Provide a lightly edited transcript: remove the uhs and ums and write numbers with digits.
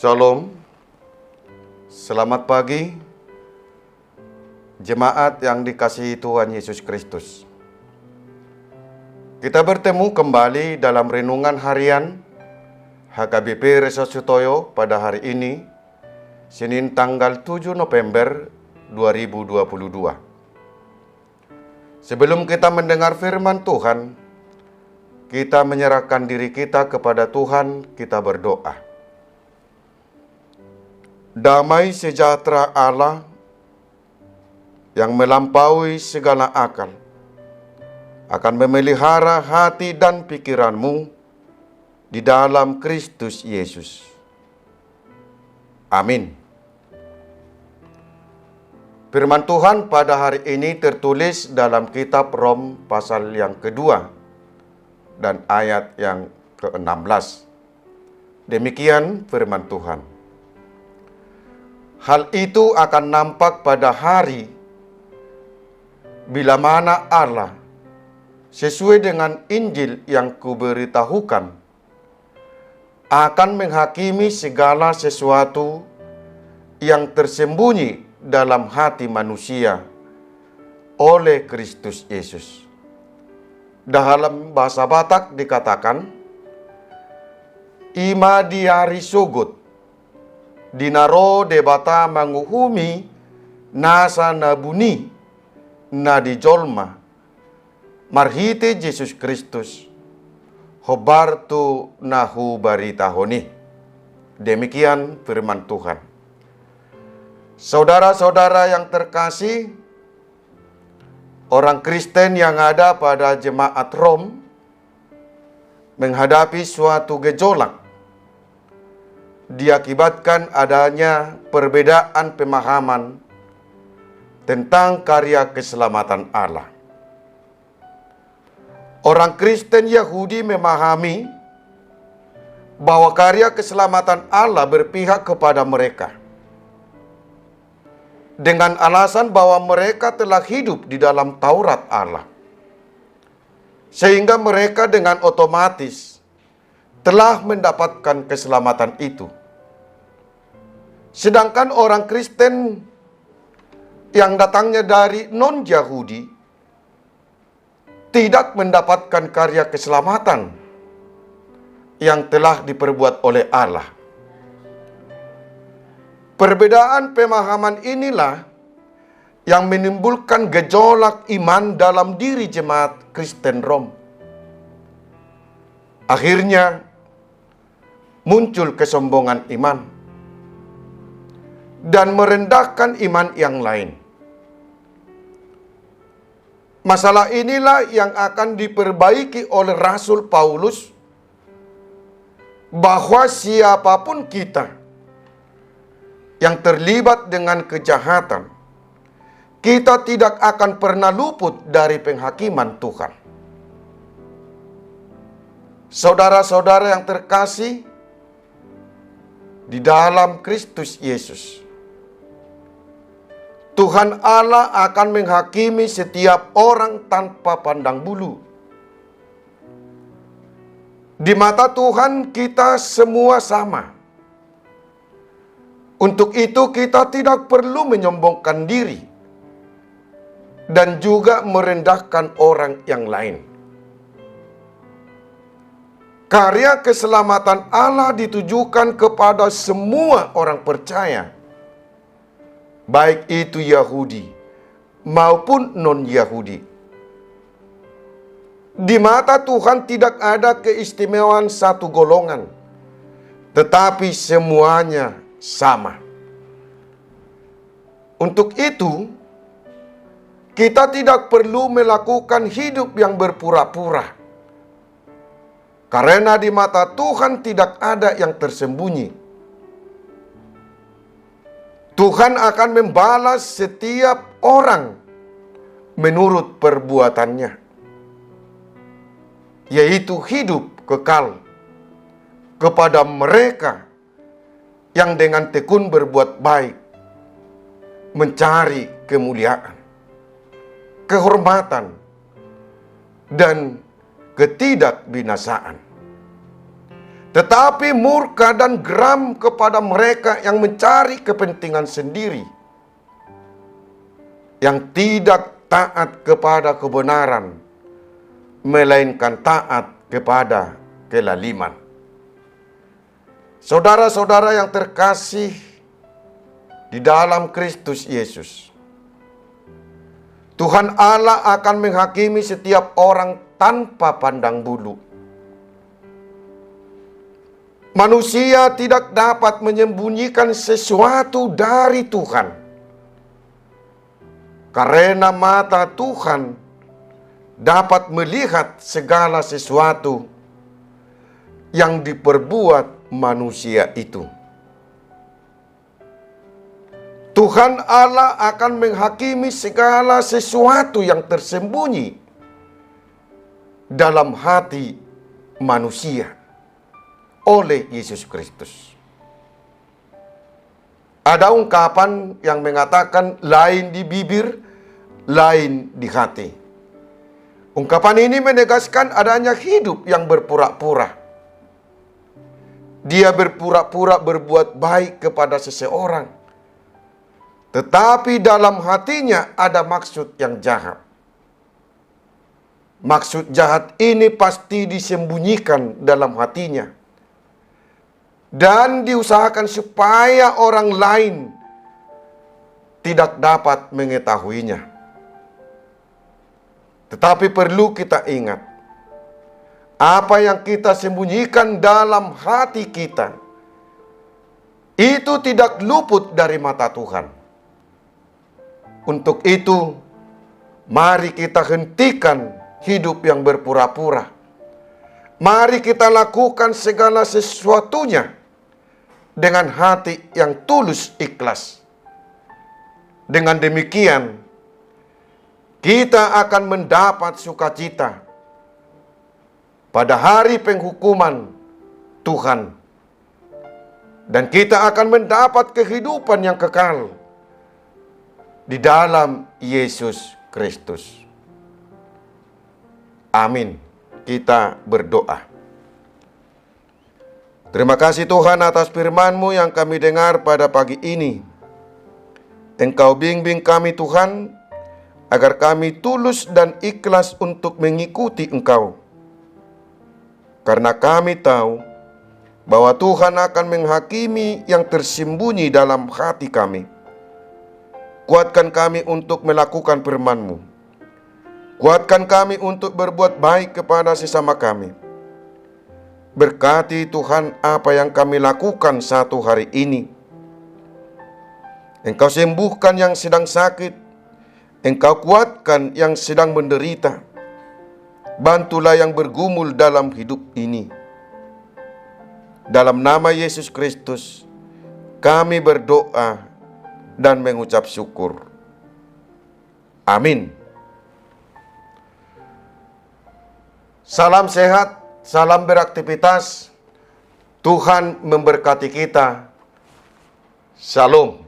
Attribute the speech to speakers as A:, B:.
A: Shalom, selamat pagi, jemaat yang dikasihi Tuhan Yesus Kristus. Kita bertemu kembali dalam renungan harian HKBP Resa Sutoyo pada hari ini, Senin tanggal 7 November 2022. Sebelum kita mendengar firman Tuhan, kita menyerahkan diri kita kepada Tuhan, kita berdoa. Damai sejahtera Allah yang melampaui segala akal akan memelihara hati dan pikiranmu di dalam Kristus Yesus. Amin. Firman Tuhan pada hari ini tertulis dalam kitab Rom pasal yang kedua dan ayat yang ke-16. Demikian firman Tuhan. Hal itu akan nampak pada hari bila mana Allah sesuai dengan Injil yang kuberitahukan akan menghakimi segala sesuatu yang tersembunyi dalam hati manusia oleh Kristus Yesus. Dalam bahasa Batak dikatakan, ima diari sogot dinaro debata manguhumi nasa nabuni na dijolma marhite Yesus Kristus hobartu nahu baritahoni. Demikian firman Tuhan. Saudara-saudara yang terkasih, orang Kristen yang ada pada jemaat Rom menghadapi suatu gejolak diakibatkan adanya perbedaan pemahaman tentang karya keselamatan Allah. Orang Kristen Yahudi memahami bahwa karya keselamatan Allah berpihak kepada mereka dengan alasan bahwa mereka telah hidup di dalam Taurat Allah, sehingga mereka dengan otomatis telah mendapatkan keselamatan itu. Sedangkan orang Kristen yang datangnya dari non-Yahudi tidak mendapatkan karya keselamatan yang telah diperbuat oleh Allah. Perbedaan pemahaman inilah yang menimbulkan gejolak iman dalam diri jemaat Kristen Rom. Akhirnya muncul kesombongan iman dan merendahkan iman yang lain. Masalah inilah yang akan diperbaiki oleh Rasul Paulus, bahwa siapapun kita yang terlibat dengan kejahatan, kita tidak akan pernah luput dari penghakiman Tuhan. Saudara-saudara yang terkasih di dalam Kristus Yesus, Tuhan Allah akan menghakimi setiap orang tanpa pandang bulu. Di mata Tuhan kita semua sama. Untuk itu kita tidak perlu menyombongkan diri dan juga merendahkan orang yang lain. Karya keselamatan Allah ditujukan kepada semua orang percaya, baik itu Yahudi maupun non-Yahudi. Di mata Tuhan tidak ada keistimewaan satu golongan, tetapi semuanya sama. Untuk itu, kita tidak perlu melakukan hidup yang berpura-pura, karena di mata Tuhan tidak ada yang tersembunyi. Tuhan akan membalas setiap orang menurut perbuatannya, yaitu hidup kekal kepada mereka yang dengan tekun berbuat baik, mencari kemuliaan, kehormatan, dan ketidakbinasaan. tetapi murka dan geram kepada mereka yang mencari kepentingan sendiri, yang tidak taat kepada kebenaran, melainkan taat kepada kelaliman. Saudara-saudara yang terkasih di dalam Kristus Yesus, Tuhan Allah akan menghakimi setiap orang tanpa pandang bulu. Manusia tidak dapat menyembunyikan sesuatu dari Tuhan, karena mata Tuhan dapat melihat segala sesuatu yang diperbuat manusia itu. Tuhan Allah akan menghakimi segala sesuatu yang tersembunyi dalam hati manusia oleh Yesus Kristus. Ada ungkapan yang mengatakan lain di bibir, lain di hati. Ungkapan ini menegaskan adanya hidup yang berpura-pura. Dia berpura-pura berbuat baik kepada seseorang, tetapi dalam hatinya ada maksud yang jahat. Maksud jahat ini pasti disembunyikan dalam hatinya dan diusahakan supaya orang lain tidak dapat mengetahuinya. Tetapi perlu kita ingat, apa yang kita sembunyikan dalam hati kita itu tidak luput dari mata Tuhan. Untuk itu, mari kita hentikan hidup yang berpura-pura. Mari kita lakukan segala sesuatunya dengan hati yang tulus ikhlas. Dengan demikian, kita akan mendapat sukacita pada hari penghukuman Tuhan. Dan kita akan mendapat kehidupan yang kekal di dalam Yesus Kristus. Amin. Kita berdoa. Terima kasih Tuhan atas firman-Mu yang kami dengar pada pagi ini. Engkau bimbing kami Tuhan, agar kami tulus dan ikhlas untuk mengikuti Engkau. Karena kami tahu bahwa Tuhan akan menghakimi yang tersembunyi dalam hati kami. Kuatkan kami untuk melakukan firman-Mu. Kuatkan kami untuk berbuat baik kepada sesama kami. Berkati Tuhan apa yang kami lakukan satu hari ini. Engkau sembuhkan yang sedang sakit. Engkau kuatkan yang sedang menderita. Bantulah yang bergumul dalam hidup ini. Dalam nama Yesus Kristus, kami berdoa dan mengucap syukur. Amin. Salam sehat, salam beraktivitas. Tuhan memberkati kita. Shalom.